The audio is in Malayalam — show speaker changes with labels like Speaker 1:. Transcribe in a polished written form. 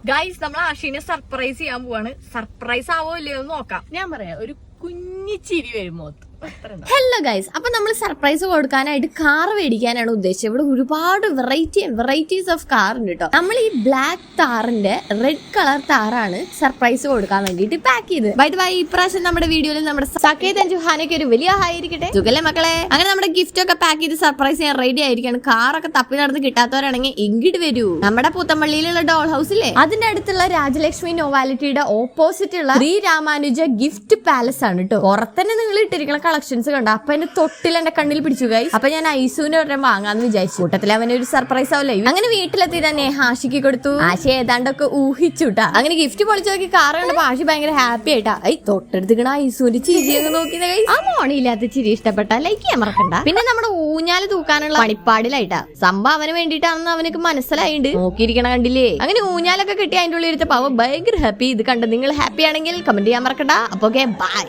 Speaker 1: ഗൈസ് നമ്മൾ ആഷിനെ സർപ്രൈസ് ചെയ്യാൻ പോവാണ്. സർപ്രൈസ് ആവോ ഇല്ലയോ നോക്കാം.
Speaker 2: ഞാൻ പറയാം, ഒരു കുഞ്ഞി ചിരി വരുമോ?
Speaker 3: ഹലോ ഗൈസ്, അപ്പൊ നമ്മൾ സർപ്രൈസ് കൊടുക്കാനായിട്ട് കാർ മേടിക്കാനാണ് ഉദ്ദേശിച്ചത്. ഇവിടെ ഒരുപാട് വെറൈറ്റീസ് ഓഫ് കാർ ഉണ്ട് കേട്ടോ. നമ്മൾ ഈ ബ്ലാക്ക് താറിന്റെ റെഡ് കളർ താറാണ് സർപ്രൈസ് കൊടുക്കാൻ വേണ്ടിട്ട് പാക്ക് ചെയ്ത്. ബൈ ദ വൈ, ഇപ്രാവശ്യം നമ്മുടെ വീഡിയോയിൽ നമ്മുടെ സക്കേത് ജുഹാനൊക്കെ ഒരു വലിയ ഹായ് ആയിരിക്കട്ടെ. സുഖല്ലേ മക്കളെ? അങ്ങനെ നമ്മുടെ ഗിഫ്റ്റ് ഒക്കെ പാക്ക് ചെയ്ത് സർപ്രൈസ് ചെയ്യാൻ റെഡി ആയിരിക്കാണ്. കാറൊക്കെ തപ്പി നടന്ന് കിട്ടാത്തവരാണെങ്കിൽ ഇങ്ങോട്ട് വരൂ. നമ്മുടെ പൂത്തമ്പള്ളിയിലുള്ള ഡോൾ ഹൗസ് ഇല്ലേ, അതിന്റെ അടുത്തുള്ള രാജലക്ഷ്മി നോവാലിറ്റിയുടെ ഓപ്പോസിറ്റ് ഉള്ള ശ്രീ രാമാനുജ ഗിഫ്റ്റ് പാലസ് ആണ് കേട്ടോ. പുറത്തന്നെ നിങ്ങൾ ഇട്ടിരിക്കുന്ന കളക്ഷൻസ് കണ്ട. അപ്പൊ എന്റെ തൊട്ടിൽ എന്റെ കണ്ണിൽ പിടിച്ചു ഗൈസ്. അപ്പൊ ഞാൻ ഐസുവിന്റെ ഒരെണ്ണം വാങ്ങാന്ന് വിചാരിച്ചു. കൂട്ടത്തിൽ അവനെ ഒരു സർപ്രൈസ് ആവല്ലേ. അങ്ങനെ വീട്ടിലെത്തി തന്നെ ആഷിക്ക് കൊടുത്തു. ആശി ഏതാണ്ടൊക്കെ ഊഹിച്ചുട്ടാ. അങ്ങനെ ഗിഫ്റ്റ് പൊളിച്ചു നോക്കി കാർ കണ്ടപ്പോ ആശി ഭയങ്കര ഹാപ്പി ആയിട്ടാ. തൊട്ടടുത്തിക്കണ ഐസുവിന്റെ ചിരി അങ്ങ് നോക്കിയത് ഗൈസ്. ആ മോണില്ലാത്ത ചിരി ഇഷ്ടപ്പെട്ട ലൈക്ക് ചെയ്യാൻ മറക്കണ്ട. പിന്നെ നമ്മുടെ ഊഞ്ഞാല് തൂക്കാനുള്ള പണിപ്പാടിലായിട്ടാ. സംഭവം അവന് വേണ്ടിയിട്ടാണെന്ന് അവനക്ക് മനസ്സിലായിണ്ട്. നോക്കിയിരിക്കണ കണ്ടില്ലേ. അങ്ങനെ ഊഞ്ഞാലൊക്കെ കിട്ടി അതിന്റെ ഉള്ളിൽ ഇരുത്തപ്പോ അവൻ ഭയങ്കര ഹാപ്പി. ഇത് കണ്ട് നിങ്ങൾ ഹാപ്പി ആണെങ്കിൽ കമന്റ് ചെയ്യാൻ മറക്കണ്ട. അപ്പൊ ഓക്കെ, ബൈ.